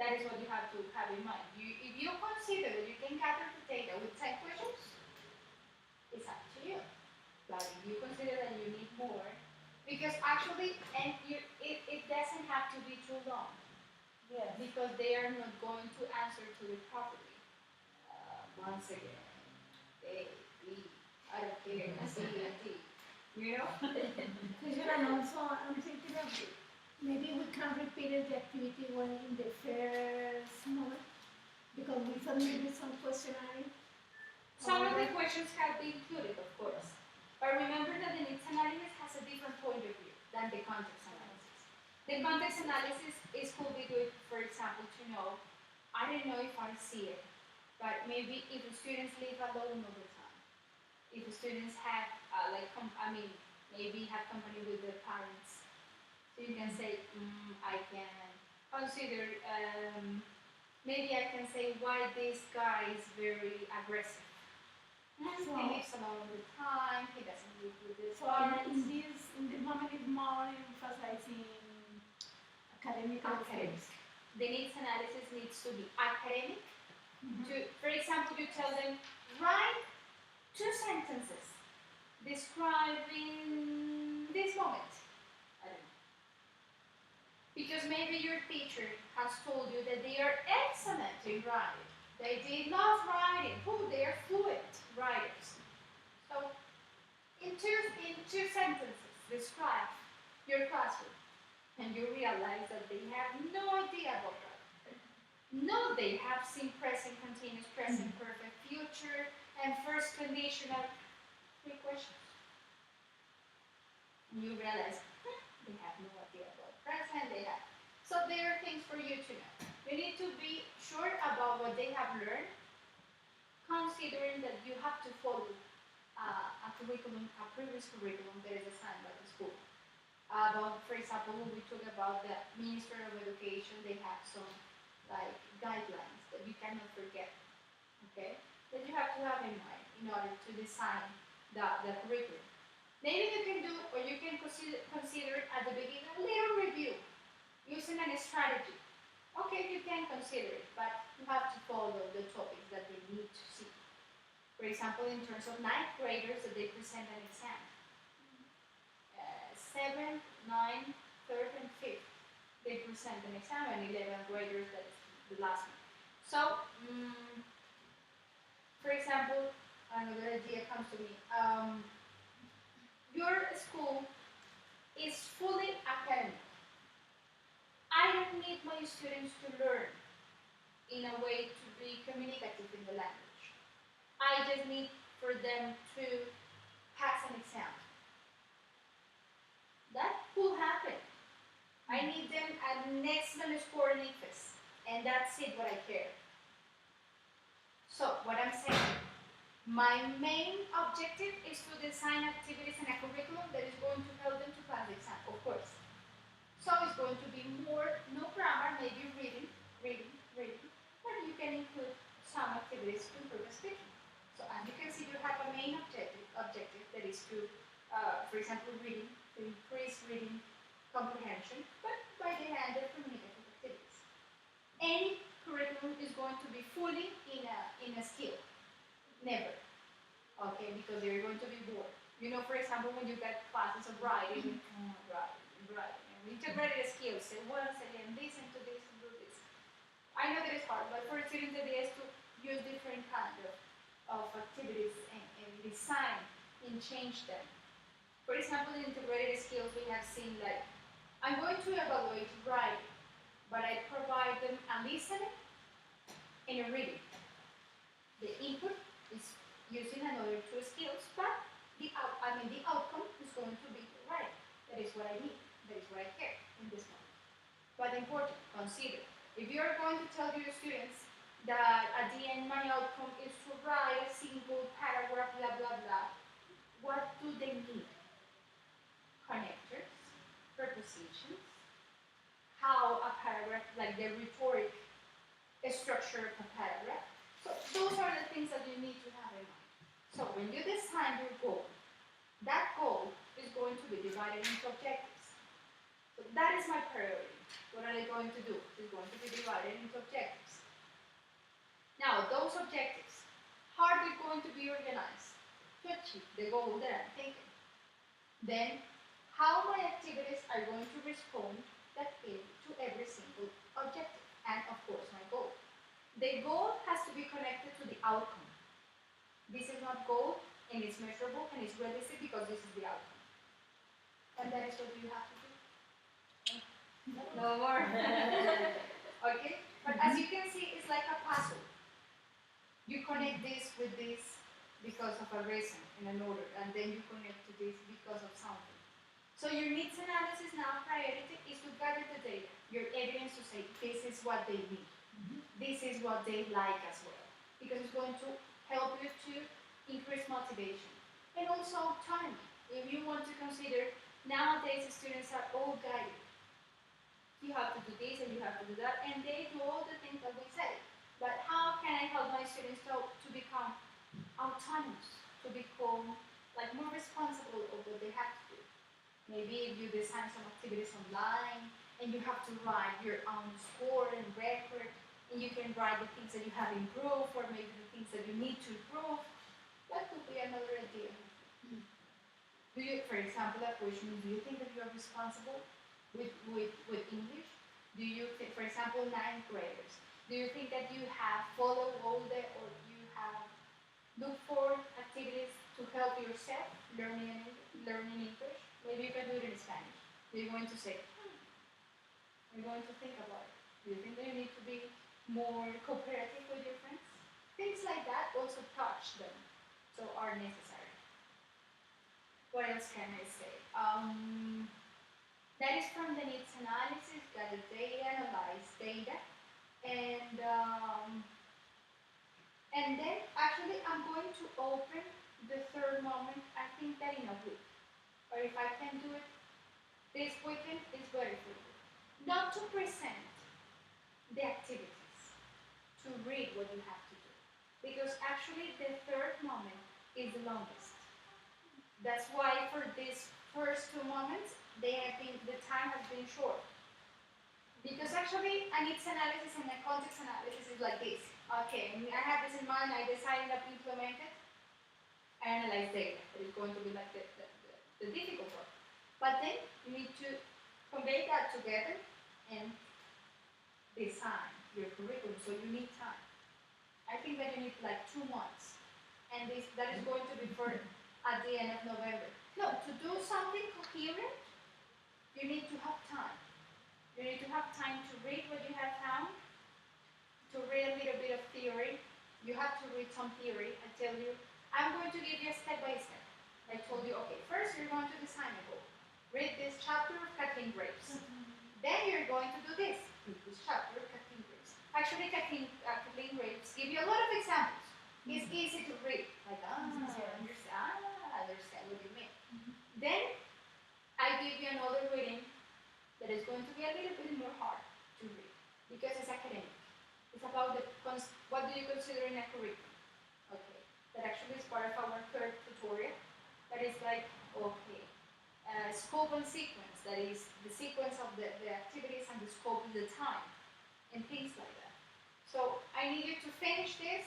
that is what you have to have in mind. If you consider that you can gather the data with 10 questions, it's up to you. But if you consider that you need more, because actually, it doesn't have to be too long, Yes. because they are not going to answer to it properly. Once again, A, B, I don't care, C, and D. You know? Teacher, and also I'm thinking of maybe we can repeat the activity when in the first month because we submitted some questionnaire. Some of the questions have been included, of course. But remember that the needs analysis has a different point of view than the context analysis. The context analysis could be good, for example, to know, I don't know if I see it, but maybe if the students live alone all the time, if the students have, maybe have company with their parents, so you can say, I can consider, maybe I can say why this guy is very aggressive. So- He lives alone all the time, he doesn't live with his So parents. in this moment, it's more emphasizing academic Okay. skills. The needs analysis needs to be academic. For example, you tell them, write 2 sentences describing this moment. I don't know. Because maybe your teacher has told you that they are excellent in writing. They did love writing. They are fluent writers. So, in two sentences, describe your classroom. And you realize that they have no idea about writing. No, they have seen present continuous, present perfect, future, and first conditional. 3 questions. And you realize they have no idea about present. So there are things for you to know. You need to be sure about what they have learned, considering that you have to follow a previous curriculum that is assigned by the school. For example, when we talk about the Ministry of Education, they have some guidelines that you cannot forget. Okay, that you have to have in mind in order to design the curriculum. Maybe you can do, or you can consider at the beginning a little review using a strategy. Okay, you can consider it, but you have to follow the topics that they need to see. For example, in terms of 9th graders, that they present an exam. 7th, 9th, 3rd, and 5th, they present an exam, and 11th graders, that is the last one. So, for example, another idea comes to me. Your school is fully academic. I don't need my students to learn in a way to be communicative in the language. I just need for them to pass an exam. That could happen. I need them at an excellent score in IFES, and that's it what I care. So, what I'm saying, my main objective is to design activities and a curriculum that is going to help them to pass the exam, of course. So it's going to be more, no grammar, maybe reading, but you can include some activities to improve speaking. So as you can see, you have a main objective that is to, for example, reading, to increase reading comprehension, but by the hand of communicative activities. Any curriculum is going to be fully in a skill. Never. Okay, because you're going to be bored. You know, for example, when you get classes of writing, writing. Integrated skills, say once again, listen to this and do this. I know that it's hard, but for students, the idea is to use different kinds of activities and design and change them. For example, in integrated skills, we have seen I'm going to evaluate writing, but I provide them a listening and a reading. The input is using another 2 skills, but the outcome is going to be writing. That is what I need. That is what I care in this moment. But important, consider, if you are going to tell your students that at the end my outcome is to write a single paragraph, blah, blah, blah, what do they need? Connectors, prepositions, how a paragraph, like the rhetoric structure of a paragraph. So those are the things that you need to have in mind. So when you design your goal, that goal is going to be divided into objectives. So that is my priority. What are they going to do? It's going to be divided into objectives. Now, those objectives, how are they going to be organized to achieve the goal that I'm thinking? Then, how my activities are going to respond that fit to every single objective, and of course my goal. The goal has to be connected to the outcome. This is not goal, and it's measurable, and it's realistic because this is the outcome. And that is what you have to do. No more. Okay? But as you can see, it's like a puzzle. You connect this with this, because of a reason and an order, and then you connect to this because of something. So your needs analysis now priority is to gather the data, your evidence to say this is what they need, this is what they like as well, because it's going to help you to increase motivation. And also autonomy. If you want to consider, nowadays students are all guided. You have to do this and you have to do that, and they do all the things that we say. But how can I help my students to become autonomous, to become like more responsible of what they have to do? Maybe if you design some activities online and you have to write your own score and record, and you can write the things that you have improved or maybe the things that you need to improve, that could be another idea. Do you, for example, a question, do you think that you are responsible with English? Do you think, for example, ninth graders, do you think that you have followed all the, or you have looked for activities to help yourself learning English? Maybe you can do it in Spanish. You're going to say, you're going to think about it. Do you think that you need to be more cooperative with your friends? Things like that also touch them, so are necessary. What else can I say? That is from the needs analysis, gather data, analyze data, and then actually I'm going to open the third moment. I think that in a week, or if I can do it this weekend, is better for you. Not to present the activities, to read what you have to do, because actually the third moment is the longest. That's why for these first two moments, the time has been short. Because actually, a needs analysis and a context analysis is like this. Okay, I have this in mind, I decided to implement it, I analyze data. That is going to be like the difficult part. But then you need to convey that together and design your curriculum, so you need time. I think that you need like 2 months. And that is going to be for at the end of November. No, to do something coherent, you need to have time. You need to have time to read what you have found, to read a little bit of theory. You have to read some theory. I tell you, I'm going to give you a step by step. I told you, okay, first you're going to design a goal. Read this chapter of Kathleen Graves. Then you're going to do this. Read this chapter of Kathleen Graves. Actually, Kathleen Graves give you a lot of examples. It's easy to read. Like, I understand what you mean. Then I give you another reading that is going to be a little bit more hard to read because it's academic. It's about what do you consider in a curriculum? Okay, that actually is part of our third tutorial. That is like, okay, scope and sequence. That is the sequence of the activities and the scope and the time and things like that. So I need you to finish this,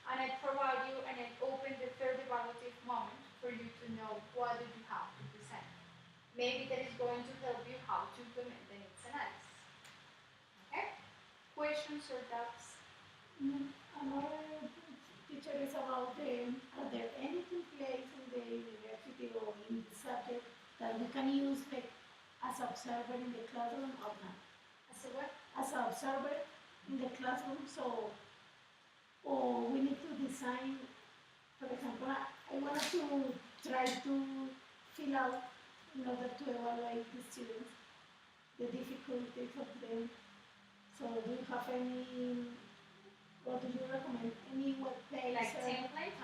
and I provide you and I open the third evaluative moment for you to know what do you have to present. Maybe that is going to help you how to implement the needs analysis. Okay? Questions or doubts? Another teacher is about are there any templates in the university or in the subject that we can use as observer in the classroom or not? As a what? As an observer in the classroom, so or we need to design, for example, I want to try to fill out in order to evaluate the students, the difficulties of them. So do you have any, what do you recommend, any web page? Like template?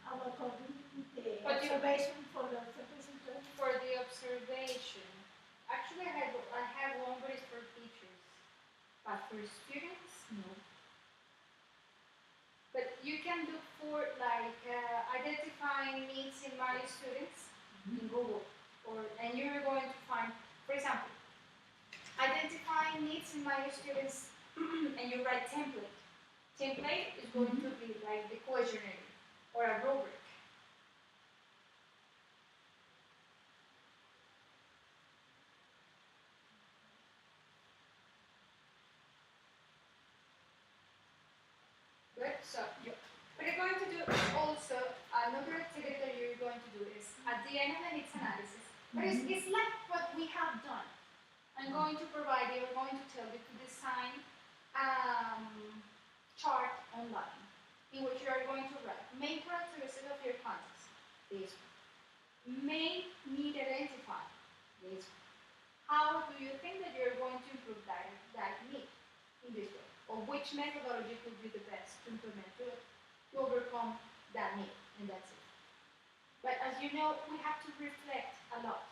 According to the But observation for the observation class? For the observation, actually I have one, but it's for teachers. But for students, no. But you can look for like identifying needs in my students in Google, and you're going to find, for example, identifying needs in my students, and you write template. Template is going to be like the questionnaire or a rubric. Good. So what you're going to do is also another activity that you're going to do is at the end of the needs analysis. But it's like what we have done. I'm going to provide you, I'm going to tell you to design chart online. in which you are going to write main characteristics of your context. This one. Main need identified. This one. How do you think that you're going to improve that need in this way? Or which methodology could be the best to implement to overcome that need? And that's it. But as you know, we have to reflect a lot.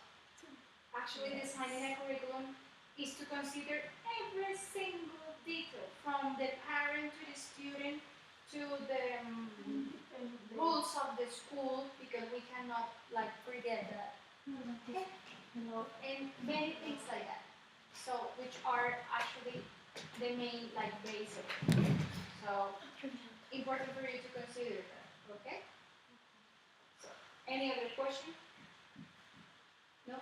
Actually, designing a curriculum is to consider every single detail, from the parent to the student to the rules of the school, because we cannot like forget that. Okay? And many things like that. So, which are actually the main like base of it. So, important for you to consider that. Okay? So, any other question? No?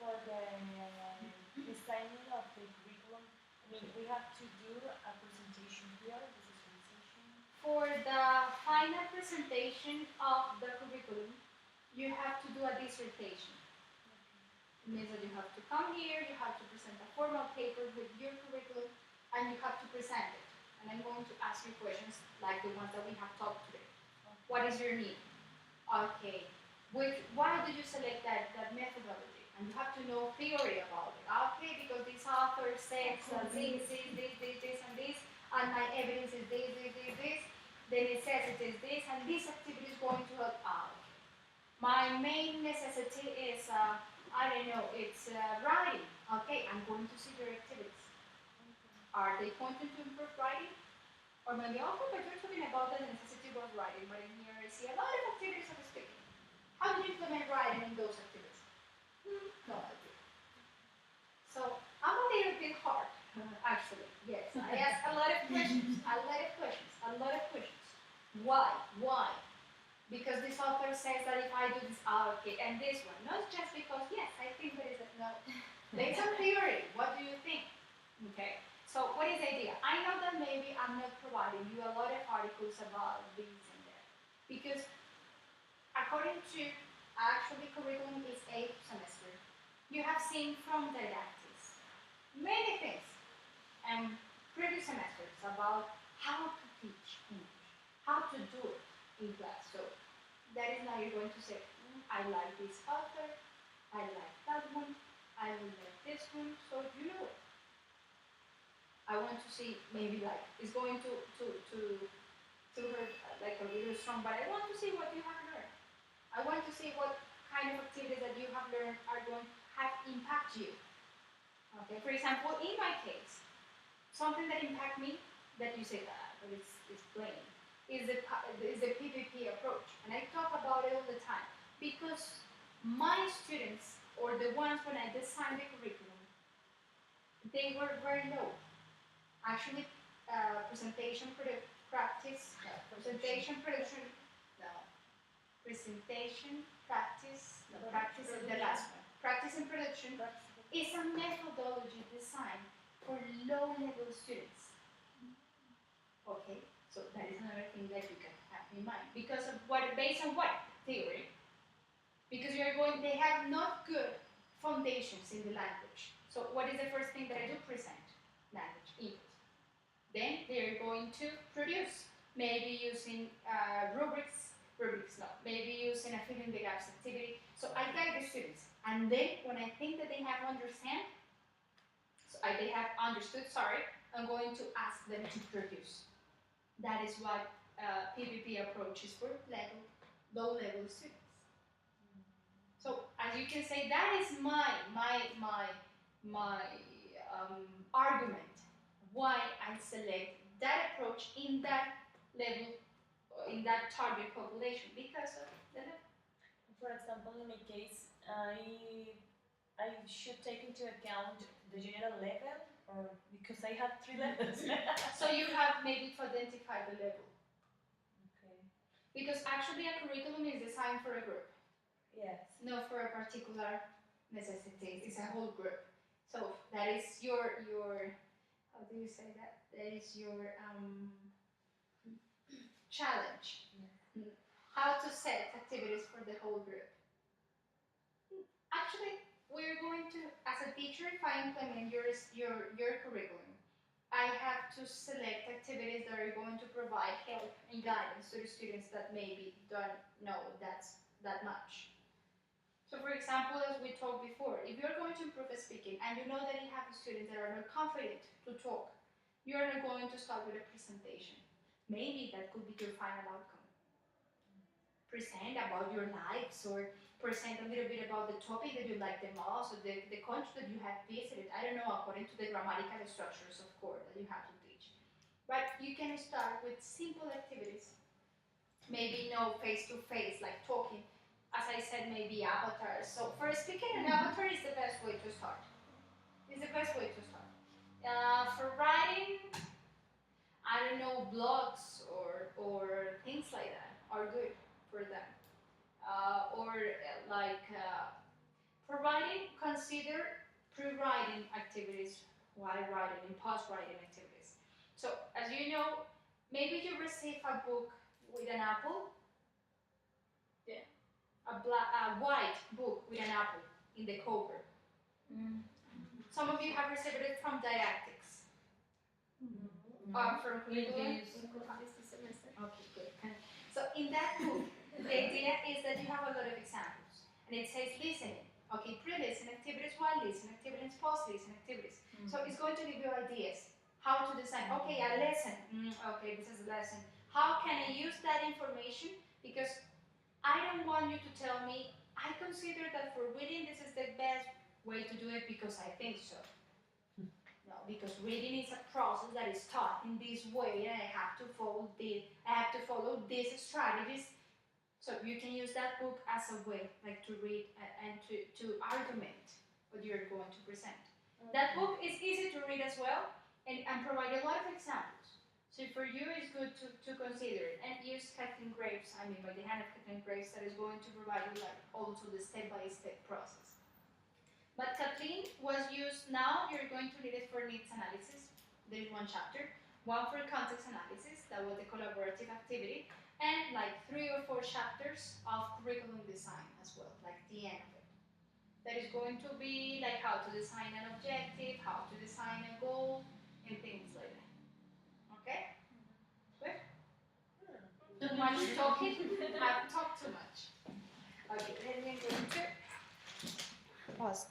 For the designing of the curriculum, I mean, we have to do a presentation here, visualization. For the final presentation of the curriculum, you have to do a dissertation. It means that you have to come here, you have to present a formal paper with your curriculum, and you have to present it. And I'm going to ask you questions like the ones that we have talked today. What is your need? Okay. Why did you select that methodology? And you have to know theory about it. Okay, because this author says this, and this, and my evidence is this, the necessity is this, and this activity is going to help out. My main necessity is, I don't know, it's writing. Okay, I'm going to see your activities. Are they pointing to improve writing? Or maybe, okay, but you're talking about the necessity of writing, but in here I see a lot of activities of speaking. How do you implement writing in those activities? No idea. So I'm a little bit hard, actually. Yes, I ask a lot of questions, Why? Because this author says that if I do this, okay, and this one, not just because, yes, I think there is a, no. There's a theory. What do you think? Okay. So what is the idea? I know that maybe I'm not providing you a lot of articles about this and that, because according to actually curriculum is 8 semester. You have seen from didactics many things and previous semesters about how to teach English, how to do it in class. So that is now you're going to say, I like this author, I like that one, I will like this one, so you know it. I want to see maybe like it's going to hurt like a little strong, but I want to see what you have learned. I want to see what kind of activities that you have learned are going to have impact you. Okay, for example, in my case, something that impact me that you say that, but it's plain, is the PPP approach, and I talk about it all the time because my students, or the ones when I designed the curriculum, they were very low. Actually, presentation practice, presentation production, no. Presentation, practice, no, practice is the last one. Practice and production is a methodology designed for low-level students. Okay, so that is another thing that you can have in mind. Because of what, based on what theory? Because they have not good foundations in the language. So what is the first thing that I do? Present language input. Then they're going to produce, maybe using rubrics no, maybe using a fill in the gaps activity. So I guide the students, and then when I think that they have they have understood, I'm going to ask them to produce. That is what PPP approach is for low-level students. So as you can say, that is my argument why I select that approach in that level, in that target population, because of the level. For example, in my case, I should take into account the general level, or because I have 3 levels. So you have maybe to identify the level. Okay. Because actually a curriculum is designed for a group. Yes. Not for a particular necessity. It's a whole group. So that is your how do you say that? That is your challenge. Yes. How to set activities for the whole group. Actually, we're going to, as a teacher, if I implement your curriculum, I have to select activities that are going to provide help and guidance to the students that maybe don't know that much. So for example, as we talked before, if you're going to improve speaking and you know that you have students that are not confident to talk, you're not going to start with a presentation. Maybe that could be your final outcome. Present about your lives or present a little bit about the topic that you like the most or the country that you have visited. I don't know, according to the grammatical structures of course that you have to teach. But you can start with simple activities. Maybe no face-to-face, like talking. As I said, maybe avatars. So for speaking, an avatar is the best way to start. It's the best way to start. For writing, I don't know, blogs or things like that are good for them. Providing, consider pre-writing activities while writing and post-writing activities. So as you know, maybe you receive a book with an apple. Yeah. A white book with an apple in the cover. Some of you have received it from didactics. From curriculum. This semester. Okay, good. So in that book, the idea is that you have a lot of examples, and it says listening. Okay, pre-listen activities, while listen activities, post-listen activities. So it's going to give you ideas how to design. Okay, a lesson. Okay, this is a lesson. How can I use that information? Because I don't want you to tell me, I consider that for reading this is the best way to do it because I think so. No, because reading is a process that is taught in this way and I have to follow these strategies. So you can use that book as a way, like to read and to argument what you're going to present. That book is easy to read as well and provide a lot of examples. So for you, it's good to consider it and use Kathleen Graves. I mean, by the hand of Kathleen Graves, that is going to provide you like also the step-by-step process. But Kathleen was used. Now you're going to need it for needs analysis. There is one chapter, one for context analysis. That was the collaborative activity, and like 3 or 4 chapters of curriculum design as well, like the end of it. That is going to be like how to design an objective, how to design a goal, and things like that. Okay? Good? Too much talking? I've talked too much. Okay, then we're going to pause.